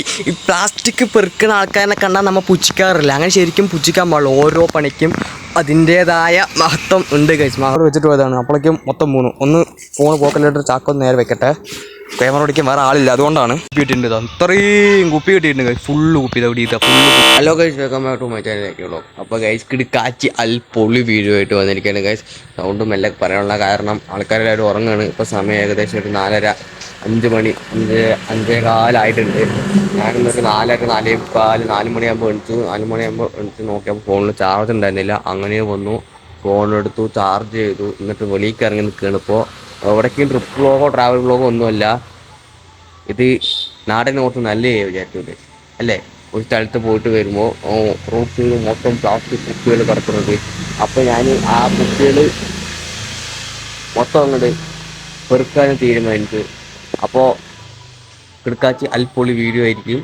ഈ പ്ലാസ്റ്റിക് പെറുക്കുന്ന ആൾക്കാരെ കണ്ടാൽ നമ്മൾ പുച്ഛിക്കാറില്ല. അങ്ങനെ ശരിക്കും പുച്ഛിക്കാൻ പാടില്ല. ഓരോ പണിക്കും അതിൻ്റേതായ മഹത്വം ഉണ്ട് ഗൈസ്. മഹർ വെച്ചിട്ട് പോയതാണ്. അപ്പോഴേക്കും മൊത്തം ഒന്ന് ഫോൺ പോക്കറ്റിലിട്ട് ചാക്കൊന്ന് നേരെ വെക്കട്ടെ. ക്യാമറ ഓടിക്കാൻ വേറെ ആളില്ല, അതുകൊണ്ടാണ്. കുപ്പി കിട്ടിയിട്ടുണ്ട്. അത്രയും കുപ്പി കിട്ടിയിട്ടുണ്ട് ഗൈസ്. ഫുള്ള് കുപ്പി ഇതാ full. Hello guys, welcome back to my ചാനലിലേക്കുള്ളൂ. അപ്പോൾ ഗൈസ് കിടക്കാച്ചി അൽപൊളി വീഡിയോ ആയിട്ട് വന്നിരിക്കുകയാണ് ഗൈസ്. സൗണ്ട് മെല്ലെ പറയാനുള്ള കാരണം ആൾക്കാരെല്ലാവരും ഉറങ്ങുകയാണ്. ഇപ്പോൾ സമയം ഏകദേശം ഒരു 4:30 5 മണി 5:15 ഞാനിന്നൊരു 4 മണിയാകുമ്പോൾ എണിച്ചു. 4 മണിയാകുമ്പോൾ എണിച്ച് നോക്കിയപ്പോൾ ഫോണിൽ ചാർജ് ഉണ്ടായിരുന്നില്ല. അങ്ങനെ വന്നു, ഫോണെടുത്തു, ചാർജ് ചെയ്തു, എന്നിട്ട് വെളിയിലേക്ക് ഇറങ്ങി നിൽക്കുകയാണ്. ഇപ്പോൾ എവിടേക്കും ട്രിപ്പ് വ്ളോഗോ ട്രാവൽ വ്ളോഗോ ഒന്നുമല്ല. ഇത് നാടിനെ ഓർത്ത് നല്ല വിചാരിച്ചത് അല്ലേ. ഒരു സ്ഥലത്ത് പോയിട്ട് വരുമ്പോൾ റോഡ് മൊത്തം പ്ലാസ്റ്റിക് കുപ്പികൾ കിടക്കുന്നത്. അപ്പോൾ ഞാൻ ആ കുപ്പികൾ മൊത്തം അങ്ങോട്ട് പെറുക്കാനും തീരുമാനിച്ചു. അപ്പോൾ കിടക്കാച്ചി അൽപൊളി വീഡിയോ ആയിരിക്കും.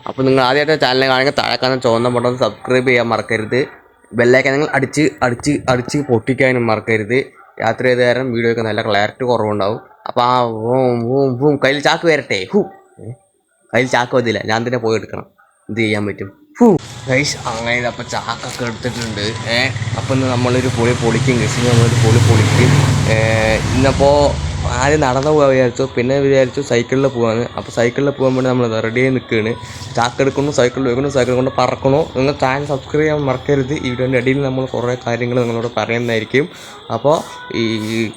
അപ്പോൾ നിങ്ങൾ ആദ്യമായിട്ട് ചാനൽ കാണുമെങ്കിൽ താഴെ കാണാൻ ചുവന്ന ബട്ടൺ സബ്സ്ക്രൈബ് ചെയ്യാൻ മറക്കരുത്. ബെല്ലൈക്കൻ നിങ്ങൾ അടിച്ച് പൊട്ടിക്കാനും മറക്കരുത്. യാത്ര ചെയ്ത നേരം വീഡിയോയ്ക്ക് നല്ല ക്ലാരിറ്റി കുറവുണ്ടാവും. അപ്പോൾ ആ കയ്യിൽ ചാക്ക് വരട്ടെ. കയ്യിൽ ചാക്ക് വന്നില്ല, ഞാൻ തന്നെ പോയി എടുക്കണം. എന്ത് ചെയ്യാൻ പറ്റും? ഗൈസ് അങ്ങനെ അപ്പോൾ ചാക്കൊക്കെ എടുത്തിട്ടുണ്ട്. അപ്പോൾ ഇന്ന് നമ്മളൊരു പൊളിക്കും ഗൈസ്. നമ്മളൊരു പൊളിക്കും. ഇന്നപ്പോൾ ആദ്യം നടന്നു പോകാൻ വിചാരിച്ചു, പിന്നെ വിചാരിച്ചു സൈക്കിളിൽ പോകാമെന്ന്. അപ്പോൾ സൈക്കിളിൽ പോകാൻ വേണ്ടി നമ്മൾ റെഡിയായി നിൽക്കുകയാണ്. ചാക്കെടുക്കുന്നു, സൈക്കിളിൽ വെക്കുന്നു, സൈക്കിൾ കൊണ്ട് പറക്കണു. നിങ്ങൾ ചാനൽ സബ്സ്ക്രൈബ് ചെയ്യാൻ മറക്കരുത്. ഈ വീഡിയോൻ്റെ ഇടയിൽ നമ്മൾ കുറേ കാര്യങ്ങൾ നിങ്ങളോട് പറയുന്നതായിരിക്കും. അപ്പോൾ ഈ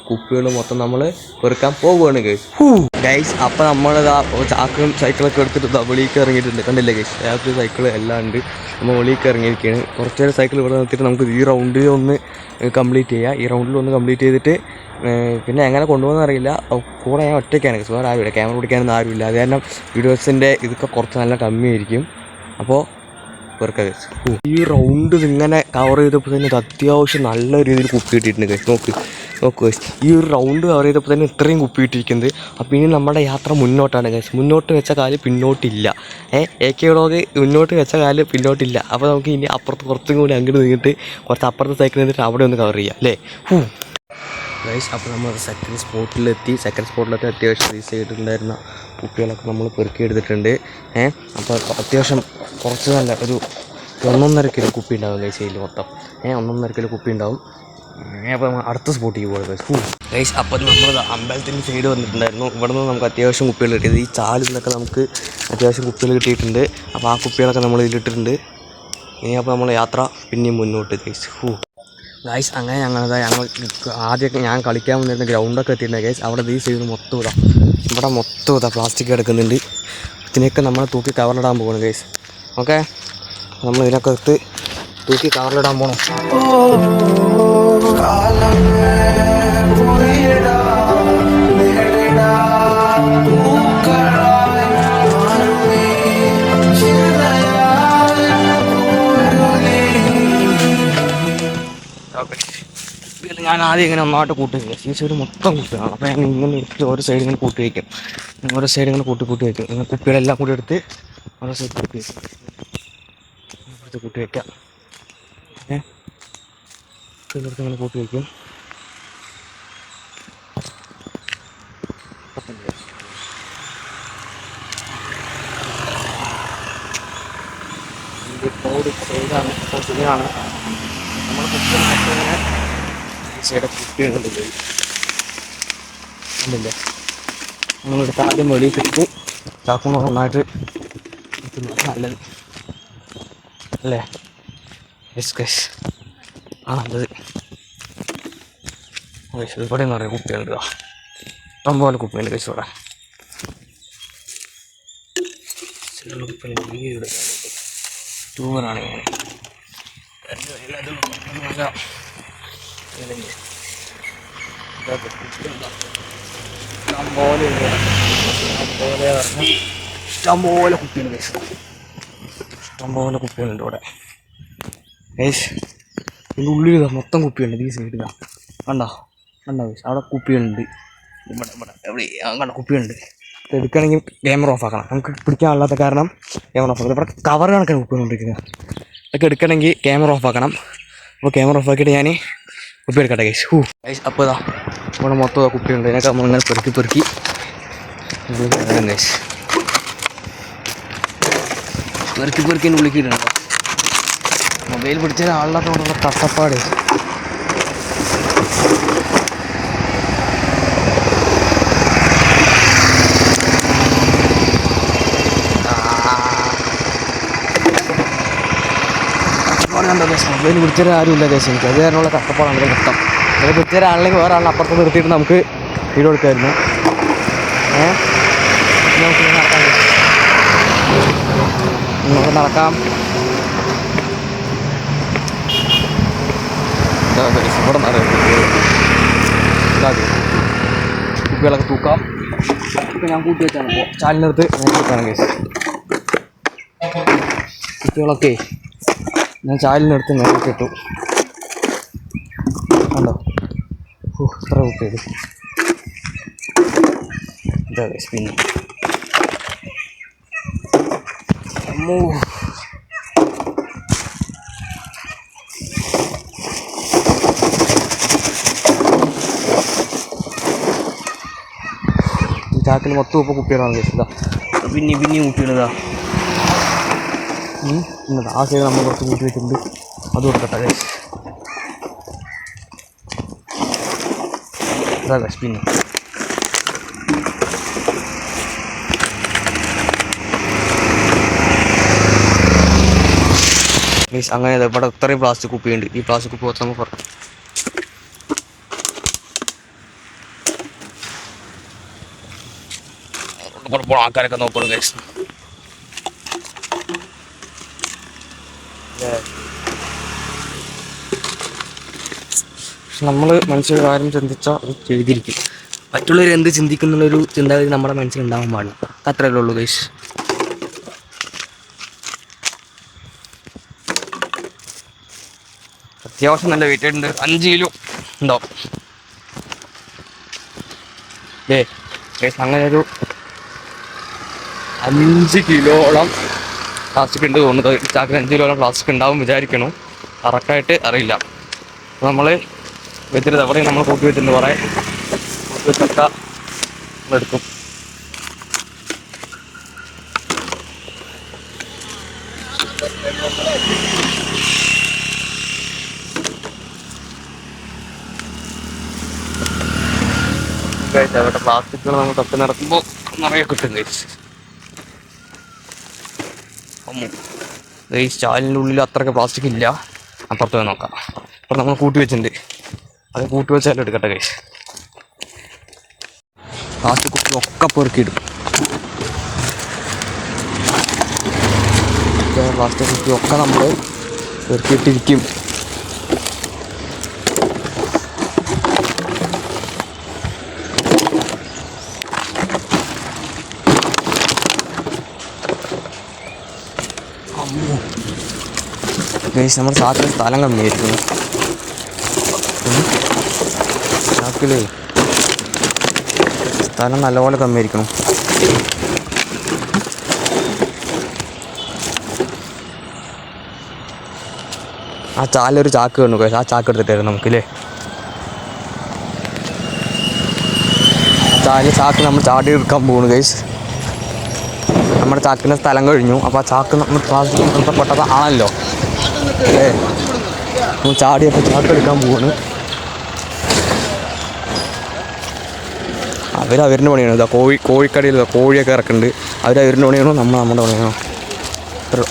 കുപ്പികൾ മൊത്തം നമ്മൾ പെറുക്കാൻ പോകുകയാണ് ഗൈസ്. അപ്പോൾ നമ്മളിതാ ചാക്കും സൈക്കിളൊക്കെ എടുത്തിട്ട് വെളിയിലേക്ക് ഇറങ്ങിയിട്ടുണ്ട്. കണ്ടില്ലേ ഗൈസ്, രാത്രി സൈക്കിൾ എല്ലാം ഉണ്ട്. നമ്മൾ വെളിയിലേക്ക് ഇറങ്ങിയിരിക്കുകയാണ്. കുറച്ച് നേരം സൈക്കിൾ ഇവിടെ നിർത്തിയിട്ട് നമുക്ക് ഈ റൗണ്ടിൽ ഒന്ന് കംപ്ലീറ്റ് ചെയ്യാം. ഈ റൗണ്ടിൽ ഒന്ന് കംപ്ലീറ്റ് ചെയ്തിട്ട് പിന്നെ എങ്ങനെ കൊണ്ടുപോകുന്ന അറിയില്ല. കൂടെ ഞാൻ ഒറ്റയ്ക്കാണ്, വേറെ ആരുമില്ല, ക്യാമറ പിടിക്കാനൊന്നും ആരുമില്ല. അത് കാരണം വീഡിയോസിൻ്റെ ഇതൊക്കെ കുറച്ച് നല്ല കമ്മിയായിരിക്കും. അപ്പോൾ വെറുതെ ഈ റൗണ്ട് ഇങ്ങനെ കവർ ചെയ്തപ്പോൾ തന്നെ ഇത് അത്യാവശ്യം നല്ല രീതിയിൽ കുപ്പി കിട്ടിയിട്ടുണ്ട് ഗൈസ്. നോക്ക് ഈ ഒരു റൗണ്ട് കവർ ചെയ്തപ്പോൾ തന്നെ ഇത്രയും കുപ്പി കിട്ടിയിരിക്കുന്നത്. അപ്പോൾ ഇനി നമ്മുടെ യാത്ര മുന്നോട്ടാണ് ഗൈസ്. മുന്നോട്ട് വെച്ച കാല് പിന്നോട്ടില്ല. AK വ്ളോഗ് മുന്നോട്ട് വെച്ച കാല് പിന്നോട്ടില്ല. അപ്പോൾ നമുക്ക് ഇനി കുറച്ചും കൂടി അങ്ങോട്ട് നീങ്ങിട്ട് കുറച്ച് അപ്പുറത്തെ സൈക്കിൾ നിന്നിട്ട് അവിടെ ഒന്ന് കവർ ചെയ്യാം അല്ലേ ഗൈസ്. അപ്പോൾ നമ്മൾ സെക്കൻഡ് സ്പോട്ടിലെത്തി അത്യാവശ്യം ഈ സൈഡിലുണ്ടായിരുന്ന കുപ്പികളൊക്കെ നമ്മൾ പെറുക്കി എടുത്തിട്ടുണ്ട്. അപ്പോൾ അത്യാവശ്യം കുറച്ച് നല്ല ഒരു 1.5 കിലോ കുപ്പി ഉണ്ടാവും ഗൈസ്. ഇതിൽ മൊത്തം 1.5 കിലോ കുപ്പി ഉണ്ടാവും. അപ്പോൾ അടുത്ത സ്പോട്ടിലേക്ക് പോകും ഗൈസ്. അപ്പോൾ നമ്മൾ അമ്പലത്തിൻ്റെ സൈഡ് വന്നിട്ടുണ്ടായിരുന്നു. ഇവിടെ നിന്ന് നമുക്ക് അത്യാവശ്യം കുപ്പികൾ കിട്ടിയത്. ഈ ചാലിൽ നിന്നൊക്കെ നമുക്ക് അത്യാവശ്യം കുപ്പികൾ കിട്ടിയിട്ടുണ്ട്. അപ്പോൾ ആ കുപ്പികളൊക്കെ നമ്മൾ ഇതിലിട്ടിട്ടുണ്ട്. ഇനി അപ്പോൾ നമ്മൾ യാത്ര പിന്നെയും മുന്നോട്ട് ഗൈസ്. അങ്ങനെ ഞങ്ങൾ ആദ്യമൊക്കെ ഞാൻ കളിക്കാൻ വന്നിരുന്ന ഗ്രൗണ്ടൊക്കെ എത്തിയിട്ടുണ്ട് ഗൈസ്. അവിടെ ഈ സൈഡ് മൊത്തം ഇവിടെ മൊത്തം പ്ലാസ്റ്റിക് കിടക്കുന്നുണ്ട്. ഇതിനെയൊക്കെ നമ്മൾ തൂക്കി കവറിലിടാൻ പോകണം ഗൈസ്. ഓക്കെ, നമ്മൾ ഇതിനൊക്കെ എടുത്ത് തൂക്കി കവറിലിടാൻ പോകണം. ഞാൻ ആദ്യം ഇങ്ങനെ ഒന്നായിട്ട് കൂട്ടി വയ്ക്കാം. ഈ സൈഡ് മൊത്തം കൂട്ടുകയാണ്. അപ്പോൾ ഞാൻ ഇങ്ങനെ എടുത്ത് ഓരോ സൈഡ് ഇങ്ങനെ കൂട്ടി വയ്ക്കും. ഓരോ സൈഡ് ഇങ്ങനെ കൂട്ടി വയ്ക്കും. ഇങ്ങനെ കുപ്പികളെല്ലാം കൂടി എടുത്ത് ഓരോ സൈഡ് കൂട്ടി വയ്ക്കും. എടുത്ത് കൂട്ടി വയ്ക്കാം. എടുത്ത് ഇങ്ങനെ കൂട്ടി വയ്ക്കും. സൈഡാണ് നമ്മൾ കുപ്പികൾ സൈഡ് കുപ്പികളുണ്ട് കണ്ടില്ലേ. നമ്മളെടുത്ത് ആദ്യം വെളിയിട്ടിട്ട് ചാക്കുമ്പോൾ നന്നായിട്ട് നല്ലത് അല്ലേ. ആ നല്ലത് ഇവിടെ എന്ന് പറയുക കുപ്പികളുണ്ട്. ഇഷ്ടം പോലെ കുപ്പിയുണ്ട് കഴിച്ചു ഇവിടെ. കുപ്പികളുടെ ടൂറാണ് ഞാൻ ഇഷ്ടംപോലെ കുപ്പികളുണ്ട്. ഇഷ്ടംപോലെ കുപ്പികളുണ്ട് ഇവിടെ ഗൈസ്. ഇതിൻ്റെ ഉള്ളിൽ മൊത്തം കുപ്പിയുണ്ട്. ഈ സൈഡ് കണ്ടോ ഗൈസ്, അവിടെ കുപ്പികളുണ്ട്. ഇവിടെ എവിടെ കുപ്പിയുണ്ട്. എടുക്കണമെങ്കിൽ ക്യാമറ ഓഫ് ആക്കണം. നമുക്ക് പിടിക്കാനുള്ള കാരണം ക്യാമറ ഓഫ് ആക്കണം. ഇവിടെ കവർ കണക്കാണ് കുപ്പികൊണ്ടിരിക്കുന്നത്. ഇതൊക്കെ എടുക്കണമെങ്കിൽ ക്യാമറ ഓഫ് ആക്കണം. അപ്പോൾ ക്യാമറ ഓഫ് ആക്കിയിട്ട് ഞാൻ കുപ്പി എടുക്കട്ടെ ഗൈസ്. ഗൈസ് അപ്പോൾ ഇതാ ഇവിടെ മൊത്തം കുപ്പിയുണ്ട്. ഇതിനൊക്കെ നമ്മളിങ്ങനെ പെറുക്കി ഗൈസ്. പെറുക്കി വിളിക്കുന്നുണ്ടോ? മൊബൈൽ പിടിച്ചാൽ ആളിനോടുള്ള കഷ്ടപ്പാട്. മൊബൈൽ പിടിച്ചാൽ ആരുമില്ല കേസ്. എനിക്ക് അത് കാരണമുള്ള കഷ്ടപ്പാടാണ് മൊത്തം. അത് പിടിച്ചാൽ ആളിലേക്ക് വേറെ ആളിനെ അപ്പുറത്ത് നിർത്തിയിട്ട് നമുക്ക് വീഡിയോ എടുക്കാമായിരുന്നു. നമുക്ക് നടക്കാം. ഇവിടെ കുപ്പികളൊക്കെ തൂക്കാം. ഇപ്പം ഞാൻ കൂട്ടി വെച്ചാണ് ഇപ്പോൾ ചാലിനടുത്ത് ഞാൻ തൂക്കാണ് കേസ്. കുപ്പികളൊക്കെ ഞാൻ ചാലിനടുത്ത് നേരത്തെ ഇട്ടു. കണ്ടോ? ഇത്ര കുപ്പിയത് ഇതാ കേസ്. പിന്നെ അമ്മോ ചാക്കിൽ മൊത്തം ഇപ്പോൾ കുപ്പികളാണ് കേസിതാ. പിന്നെയും കുപ്പികളിതാ. ഇന്നതാ ആ സൈഡ് നമ്മൾ കുറച്ച് കൂട്ടി വെച്ചിട്ടുണ്ട്. അത് കൊടുക്കട്ടെ കേസ്. ഇതാ കേസ്. പിന്നെ മീൻസ് അങ്ങനെ ഇവിടെ ഇത്രയും പ്ലാസ്റ്റിക് കുപ്പിയുണ്ട്. ഈ പ്ലാസ്റ്റിക് കുപ്പി മൊത്തം നമുക്ക് പറഞ്ഞു ആൾക്കാരൊക്കെ നോക്കണം കേസ്. പക്ഷെ നമ്മൾ മനുഷ്യർ കാര്യം ചിന്തിച്ചാൽ അത് ചെയ്തിരിക്കും. മറ്റുള്ളവർ എന്ത് ചിന്തിക്കുന്നുള്ളൊരു ചിന്താഗതി നമ്മുടെ മനസ്സിലുണ്ടാവാൻ പാടില്ല. അത്രയല്ലേ ഉള്ളൂ കേസ്. അത്യാവശ്യം നല്ല വെയിറ്റ് ഉണ്ട്. 5 കിലോ ഉണ്ടാവും. അങ്ങനെ ഒരു 5 കിലോളം പ്ലാസ്റ്റിക് ഉണ്ട് തോന്നുന്നത്. ചാക്കിന് 5 കിലോളം പ്ലാസ്റ്റിക് ഉണ്ടാവും വിചാരിക്കണം. കറക്റ്റായിട്ട് അറിയില്ല. അപ്പോൾ നമ്മൾ വെച്ചിട്ട് അവിടെ നമ്മൾ കൂട്ടി വെച്ചിട്ടുണ്ട്. കുറേ കൂട്ടി വെച്ചൊക്കെ നമ്മളെടുക്കും. അവിടെ പ്ലാസ്റ്റിക്കുകൾ നമ്മൾ തപ്പി നടക്കുമ്പോൾ നിറയെ കിട്ടും കഴിച്ച്. ഈ സ്റ്റാലിൻ്റെ ഉള്ളിൽ അത്രയ്ക്ക് പ്ലാസ്റ്റിക് ഇല്ല. അപ്പുറത്ത് പോയി നോക്കാം. അപ്പോൾ നമ്മൾ കൂട്ടി വെച്ചിട്ടുണ്ട്. അത് കൂട്ടി വെച്ചാലും എടുക്കട്ടെ കഴിച്ച്. പ്ലാസ്റ്റിക് കുപ്പി ഒക്കെ പെറുക്കിയിടും. പ്ലാസ്റ്റിക് കുപ്പി ഒക്കെ നമ്മൾ പെറുക്കിയിട്ടിരിക്കും. നമ്മുടെ ചാക്കിൽ സ്ഥലം കമ്മിയായിരിക്കുന്നു. ചാക്കിൽ സ്ഥലം നല്ലപോലെ കമ്മിയായിരിക്കണം. ആ ചാലൊരു ചാക്ക് വേണു കേസ്. ആ ചാക്ക് എടുത്തിട്ടായിരുന്നു നമുക്കില്ലേ. ചാക്ക് നമ്മൾ ചാടി എടുക്കാൻ പോകുന്നു കേസ്. നമ്മുടെ ചാക്കിൻ്റെ സ്ഥലം കഴിഞ്ഞു. അപ്പോൾ ആ ചാക്ക് നമ്മൾ പ്ലാസ്റ്റിക് ബന്ധപ്പെട്ടത് ആണല്ലോ അല്ലേ. നമ്മൾ ചാടിയപ്പോൾ ചാക്ക് എടുക്കാൻ പോവാണ്. അവരവരുടെ പണിയാണ്. ഇതാ കോഴിക്കടയിൽ കോഴിയൊക്കെ ഇറക്കുന്നുണ്ട്. അവരവരുടെ പണിയാണോ നമ്മുടെ പണിയാണോ?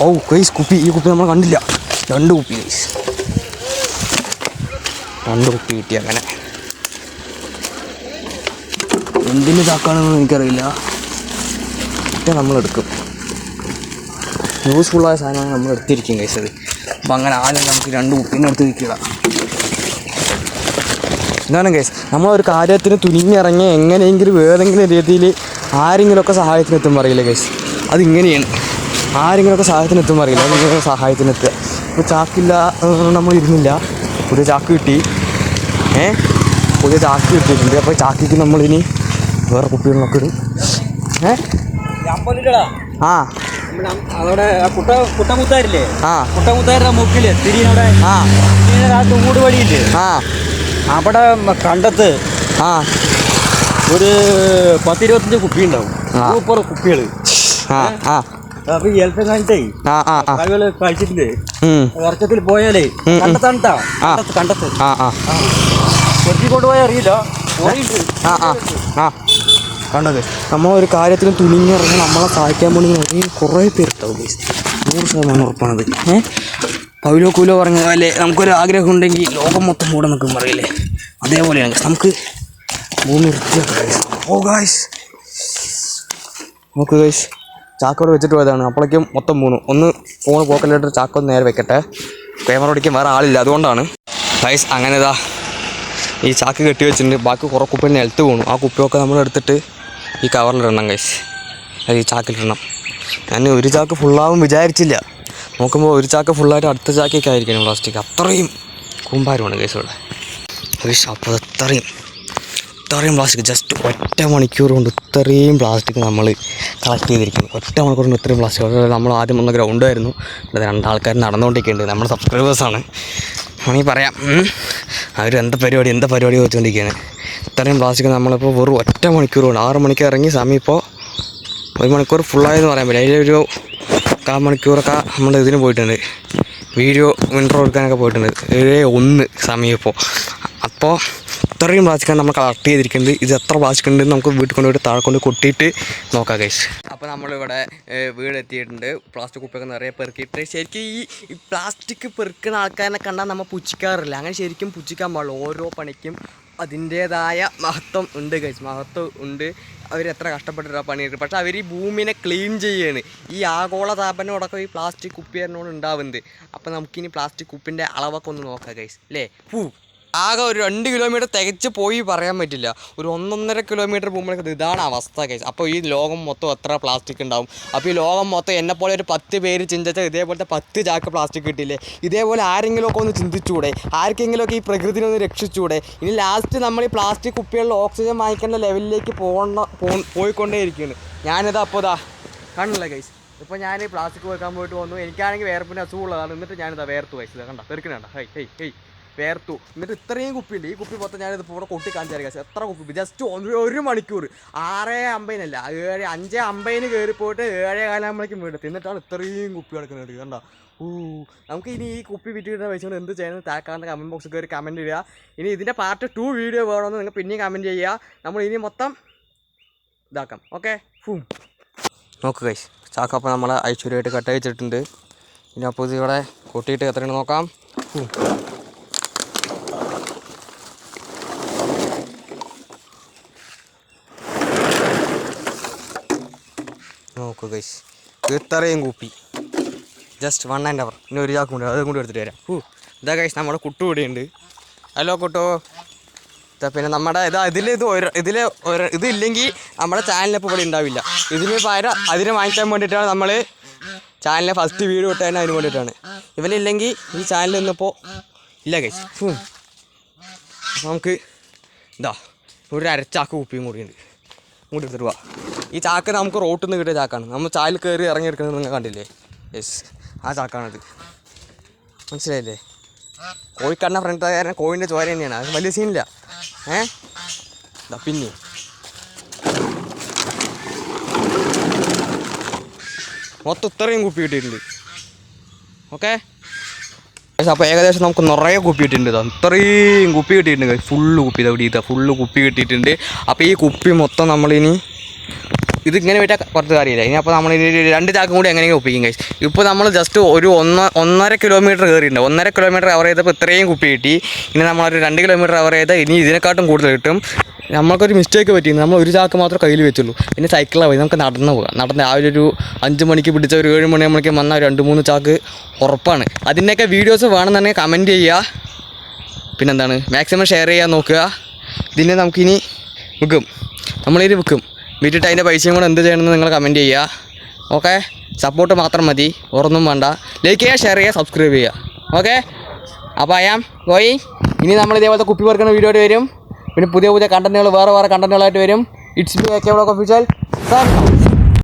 ഓ കേസ് കുപ്പി. ഈ കുപ്പി നമ്മൾ കണ്ടില്ല. 2 കുപ്പി കേസ്. 2 കുപ്പി കിട്ടി. അങ്ങനെ എന്തിൻ്റെ ചാക്കാണെന്ന് എനിക്കറിയില്ല. ഒറ്റ നമ്മളെടുക്കും. യൂസ്ഫുള്ളായ സാധനമാണ് നമ്മൾ എടുത്തിരിക്കും കേസ്. അത് അപ്പം അങ്ങനെ ആദ്യം നമുക്ക് 2 കുപ്പീനെ എടുത്ത് വയ്ക്കുക. ഇതാണ് കേസ്. നമ്മളൊരു കാര്യത്തിന് തുനിഞ്ഞിറങ്ങി എങ്ങനെയെങ്കിലും ഏതെങ്കിലും രീതിയിൽ ആരെങ്കിലുമൊക്കെ സഹായത്തിനെത്തും പറയില്ല കേസ്. അതിങ്ങനെയാണ്. ആരെങ്കിലുമൊക്കെ സഹായത്തിനെത്തും പറയില്ല. അതിങ്ങനെ സഹായത്തിനെത്തുക. ഇപ്പോൾ ചാക്കില്ല നമ്മൾ ഇരുന്നില്ല. പുതിയ ചാക്ക് കിട്ടി. പുതിയ ചാക്ക് കിട്ടിയിട്ടുണ്ട്. അപ്പോൾ ചാക്കിക്ക് നമ്മളിനി വേറെ കുപ്പികളിലൊക്കെ ഇടും. ആ അവിടെ കുട്ടമുത്താരില്ലേ? കുട്ടമുത്താരുടെ മുക്കില് തിരിയുടെ തൂട് വഴിയില്ലേ? അവിടെ കണ്ടത്ത് ഒരു 10-25 കുപ്പി ഉണ്ടാവും. സൂപ്പർ കുപ്പികള്. അപ്പൊ ഈ എൽപ്പം കാണിച്ചേ കളികള് കളിച്ചിട്ടില്ലേ ഇറക്കത്തിൽ പോയാലേ കണ്ടത്താണ്ടാ കണ്ടത്ത് കൊച്ചി കൊണ്ടുപോയാൽ അറിയില്ല കണ്ടത് നമ്മളൊരു കാര്യത്തിന് തുണിഞ്ഞിറങ്ങി നമ്മളെ സഹായിക്കാൻ വേണ്ടി കുറേ പേരുണ്ടാവും 100% ഉറപ്പാണത്. പൗലോ കൂലോ പറഞ്ഞ പോലെ നമുക്കൊരു ആഗ്രഹം ഉണ്ടെങ്കിൽ ലോകം മൊത്തം കൂടെ നിൽക്കും പറയില്ലേ, അതേപോലെയാണ് നമുക്ക് ഭൂമി ഗായ്സ് നോക്ക് ഗായ്സ്, ചാക്കോട് വെച്ചിട്ട് പോയതാണ്. അപ്പോഴേക്കും മൊത്തം മൂന്ന് ഒന്ന് ഫോൺ പോക്കലിട്ട് ചാക്കോ നേരെ വെക്കട്ടെ, ക്യാമറ ഓടിക്കാൻ വേറെ ആളില്ല, അതുകൊണ്ടാണ് ഗായ്സ്. അങ്ങനെ ഇതാ ഈ ചാക്ക് കെട്ടി വെച്ചിട്ടുണ്ട്. ബാക്കി കുറേ കുപ്പി നിലത്ത് പോകണം. ആ കുപ്പിയൊക്കെ നമ്മൾ എടുത്തിട്ട് ഈ കവറിലിടണം ഗൈസ്, അത് ഈ ചാക്കിലിടണം. ഞാൻ ഒരു ചാക്ക് ഫുള്ളാവും വിചാരിച്ചില്ല, നോക്കുമ്പോൾ ഒരു ചാക്ക് ഫുള്ളായിട്ട് അടുത്ത ചാക്കൊക്കെ ആയിരിക്കണം പ്ലാസ്റ്റിക്. അത്രയും കൂമ്പാരമാണ് ഗൈസ് ഇവിടെ ഗൈസ്. അപ്പോൾ ഇത്രയും പ്ലാസ്റ്റിക് ജസ്റ്റ് ഒറ്റ മണിക്കൂർ കൊണ്ട് ഇത്രയും പ്ലാസ്റ്റിക് നമ്മൾ കളക്ട് ചെയ്തിരിക്കുന്നു. ഒറ്റ മണിക്കൂർ കൊണ്ട് ഇത്രയും പ്ലാസ്റ്റിക്. നമ്മൾ ആദ്യം വന്ന ഗ്രൗണ്ടായിരുന്നു, ഇവിടെ 2 ആൾക്കാർ നടന്നുകൊണ്ടിരിക്കുന്നുണ്ട്, നമ്മുടെ സബ്സ്ക്രൈബേഴ്സാണ് വേണമെങ്കിൽ പറയാം. അവർ എന്താ പരിപാടി വെച്ചുകൊണ്ടിരിക്കുകയാണ്. ഇത്രയും പ്ലാസ്റ്റിക് നമ്മളിപ്പോൾ വെറും ഒറ്റ മണിക്കൂർ കൊണ്ട് 6 മണിക്ക് ഇറങ്ങി സമയം ഇപ്പോൾ 1 മണിക്കൂർ ഫുള്ളായെന്ന് പറയാൻ പറ്റില്ല. അതിലൊരു 1/4 മണിക്കൂറൊക്കെ നമ്മൾ ഇതിന് പോയിട്ടുണ്ട്, വീഡിയോ ഇൻട്രോ എടുക്കാനൊക്കെ പോയിട്ടുണ്ട്. 7:01 സമയം ഇപ്പോൾ. അപ്പോൾ ഇത്രയും പ്ലാസ്റ്റിക്കാണ് നമ്മൾ കളക്ട് ചെയ്തിരിക്കുന്നത്. ഇത് എത്ര പ്ലാസ്റ്റിക് ഉണ്ടെന്ന് നമുക്ക് വീട്ടിൽ കൊണ്ടുപോയിട്ട് താഴെ കൊണ്ട് കൊട്ടിയിട്ട് നോക്കാം ഗൈസ്. അപ്പോൾ നമ്മളിവിടെ വീടെത്തിയിട്ടുണ്ട്. പ്ലാസ്റ്റിക് കുപ്പിയൊക്കെ നിറയെ പെറുക്കിയിട്ട്, ശരിക്കും ഈ പ്ലാസ്റ്റിക് പെറുക്കുന്ന ആൾക്കാരെ കണ്ടാൽ നമ്മൾ പുച്ഛിക്കാറില്ല. അങ്ങനെ ശരിക്കും പുച്ഛിക്കാൻ പാടില്ല. ഓരോ പണിക്കും അതിൻ്റേതായ മഹത്വം ഉണ്ട് ഗൈസ്, മഹത്വം ഉണ്ട്. അവരെത്ര കഷ്ടപ്പെട്ടിട്ടാണ് പണിയെടുക്കുക, പക്ഷേ അവർ ഈ ഭൂമിനെ ക്ലീൻ ചെയ്യുകയാണ്. ഈ ആഗോള താപനോടൊക്കെ ഈ പ്ലാസ്റ്റിക് കുപ്പിയോട് ഉണ്ടാവുന്നത്. അപ്പോൾ നമുക്കിനി പ്ലാസ്റ്റിക് കുപ്പിൻ്റെ അളവൊക്കെ ഒന്ന് നോക്കാം ഗൈസ് അല്ലേ. ആകെ ഒരു 2 കിലോമീറ്റർ തികച്ച് പോയി പറയാൻ പറ്റില്ല, ഒരു 1.5 കിലോമീറ്റർ പോകുമ്പോഴേക്കും ഇതാണ് അവസ്ഥ ഗൈസ്. അപ്പോൾ ഈ ലോകം മൊത്തം എത്ര പ്ലാസ്റ്റിക് ഉണ്ടാവും. അപ്പോൾ ഈ ലോകം മൊത്തം എന്നെപ്പോലെ ഒരു 10 പേര് ചിന്തിച്ചാൽ ഇതേപോലത്തെ 10 ചാക്ക് പ്ലാസ്റ്റിക് കിട്ടില്ലേ. ഇതേപോലെ ആരെങ്കിലുമൊക്കെ ഒന്ന് ചിന്തിച്ചൂടെ, ആർക്കെങ്കിലുമൊക്കെ ഈ പ്രകൃതിനെ ഒന്ന് രക്ഷിച്ചൂടെ. ഇനി ലാസ്റ്റ് നമ്മൾ ഈ പ്ലാസ്റ്റിക് കുപ്പികളിൽ ഓക്സിജൻ വാങ്ങിക്കേണ്ട ലെവലിലേക്ക് പോയിക്കൊണ്ടേയിരിക്കുകയാണ്. ഞാനിതാ അപ്പോൾ കാണില്ല ഗൈസ്. ഇപ്പോൾ ഞാൻ പ്ലാസ്റ്റിക് വെക്കാൻ പോയിട്ട് വന്നു, എനിക്കാണെങ്കിൽ വേർപ്പിൻ്റെ അസുഖമുള്ളതാണ്. എന്നിട്ട് ഞാനിതാ വേർത്തു ഗൈസ്, കണ്ട പെറുക്കിനുണ്ട വേർത്തു. എന്നിട്ട് ഇത്രയും കുപ്പിയുണ്ട്. ഈ കുപ്പി മൊത്തം ഞാനിത് ഇപ്പോൾ ഇവിടെ കൊട്ടി കാണിച്ചാൽ ഗൈസ് എത്ര കുപ്പി. ജസ്റ്റ് 1 മണിക്കൂർ 6:50 5:50 കയറി പോയിട്ട് 7:15 വീട് എന്നിട്ടാണ് ഇത്രയും കുപ്പി കിടക്കുന്നത് കണ്ട. നമുക്ക് ഇനി ഈ കുപ്പി വിറ്റ് കിട്ടുന്ന പൈസ കൊണ്ട് എന്ത് ചെയ്യണം താക്കാണ്ട് കമൻറ്റ് ബോക്സിൽ കയറി കമൻറ്റ് ചെയ്യുക. ഇനി ഇതിൻ്റെ പാർട്ട് 2 വീഡിയോ വേണമെന്ന് നിങ്ങൾ പിന്നെയും കമൻറ്റ് ചെയ്യുക. നമ്മൾ ഇനി മൊത്തം ഇതാക്കാം. ഓക്കെ നോക്ക് ഗൈസ്, ചാക്കപ്പം നമ്മൾ ഐശ്വര്യമായിട്ട് കട്ട് വെച്ചിട്ടുണ്ട്. ഇനി അപ്പോൾ ഇത് ഇവിടെ കൊട്ടിയിട്ട് എത്രയാണ് നോക്കാം. നോക്കൂ ഗൈസ്, ഇത്രയും കുപ്പി ജസ്റ്റ് 1 hour. ഇനി ഒരു ചാക്ക് കൊണ്ട് അതും കൂടി എടുത്തിട്ട് വരാം. ഇതാ ഗൈസ് നമ്മുടെ കുട്ടു ഇവിടെയുണ്ട്. ഹലോ കുട്ടു. പിന്നെ നമ്മുടെ ഇതില്ലെങ്കിൽ നമ്മുടെ ചാനലിപ്പോൾ ഇവിടെ ഉണ്ടാവില്ല. ഇതിന് പകരം അതിനെ വാങ്ങിക്കാൻ വേണ്ടിയിട്ടാണ് നമ്മൾ ചാനലിലെ ഫസ്റ്റ് വീഡിയോ ഇട്ടതിന് അതിന് വേണ്ടിയിട്ടാണ്. ഇവനില്ലെങ്കിൽ ഈ ചാനൽ നിന്നിപ്പോൾ ഇല്ല ഗൈസ്. നമുക്ക് ഇതാ ഒരു 1/2 ചാക്ക് കുപ്പിയും കൂടിയുണ്ട്, കൂടി എടുത്തിട്ട് പോവാം. ഈ ചാക്ക് നമുക്ക് റോട്ടിൽ നിന്ന് കിട്ടിയ ചാക്കാണ്, നമ്മൾ ചാലിൽ കയറി ഇറങ്ങിയെടുക്കുന്നത് നിങ്ങൾ കണ്ടില്ലേ. യെസ്, ആ ചാക്കാണത്, മനസ്സിലായില്ലേ. കോഴിക്കണ്ണ ഫ്രണ്ട് കാരണം കോഴിൻ്റെ ചോര തന്നെയാണ്, അത് വലിയ സീനില്ല. പിന്നെ മൊത്തം ഇത്രയും കുപ്പി കിട്ടിയിട്ടുണ്ട്. ഓക്കെ അപ്പോൾ ഏകദേശം നമുക്ക് നിറയെ കുപ്പി കിട്ടിയിട്ടുണ്ട്. ഇത്രയും കുപ്പി കിട്ടിയിട്ടുണ്ട്, ഫുള്ള് കുപ്പി ഇതാ ഫുള്ള് കുപ്പി കിട്ടിയിട്ടുണ്ട്. അപ്പോൾ ഈ കുപ്പി മൊത്തം നമ്മളിനി ഇതിങ്ങനെ വിട്ടാൽ കുറച്ച് കാര്യമില്ല. ഇനി അപ്പോൾ നമ്മളിനി 2 ചാക്കും കൂടി എങ്ങനെയെങ്കിലും ഒപ്പിക്കും ഗൈസ്. ഇപ്പോൾ നമ്മൾ ജസ്റ്റ് ഒരു 1.5 കിലോമീറ്റർ കയറിയിട്ടുണ്ട്. 1.5 കിലോമീറ്റർ കവർ ചെയ്തപ്പോൾ ഇത്രയും കുപ്പി കിട്ടി. ഇനി നമ്മളൊരു 2 കിലോമീറ്റർ കവർ ചെയ്താൽ ഇനി ഇതിനെക്കാട്ടും കൂടുതൽ കിട്ടും. നമ്മൾക്കൊരു മിസ്റ്റേക്ക് പറ്റിയിരുന്നു, നമ്മൾ ഒരു ചാക്ക് മാത്രമേ കയ്യിൽ വെച്ചുള്ളൂ. പിന്നെ സൈക്കിളാണ് പോയി, നമുക്ക് നടന്ന് പോകാം. നടന്ന് രാവിലെ ഒരു 5 മണിക്ക് പിടിച്ച ഒരു 7 മണിയാകുമ്പോഴേക്കും വന്നാൽ 2-3 ചാക്ക് ഉറപ്പാണ്. അതിൻ്റെയൊക്കെ വീഡിയോസ് വേണമെന്നുണ്ടെങ്കിൽ കമൻറ്റ് ചെയ്യുക. പിന്നെന്താണ്, മാക്സിമം ഷെയർ ചെയ്യാൻ നോക്കുക. ഇതിനെ നമുക്കിനി വിൽക്കും, നമ്മളിനി വിൽക്കും. വിറ്റിട്ട് അതിൻ്റെ പൈസയും കൂടെ എന്ത് ചെയ്യണമെന്ന് നിങ്ങൾ കമൻറ്റ് ചെയ്യുക. ഓക്കെ, സപ്പോർട്ട് മാത്രം മതി, ഓർമ്മൊന്നും വേണ്ട. ലൈക്ക് ചെയ്യുക, ഷെയർ ചെയ്യുക, സബ്സ്ക്രൈബ് ചെയ്യുക. ഓക്കെ, അപ്പോൾ അയാം ഗോയി. ഇനി നമ്മൾ ഇതേപോലത്തെ കുപ്പി പെറുക്കുന്ന വീഡിയോ ആയിട്ട് വരും. പിന്നെ പുതിയ കണ്ടന്റുകൾ വേറെ കണ്ടന്റുകളായിട്ട് വരും. It's me AK vlog official.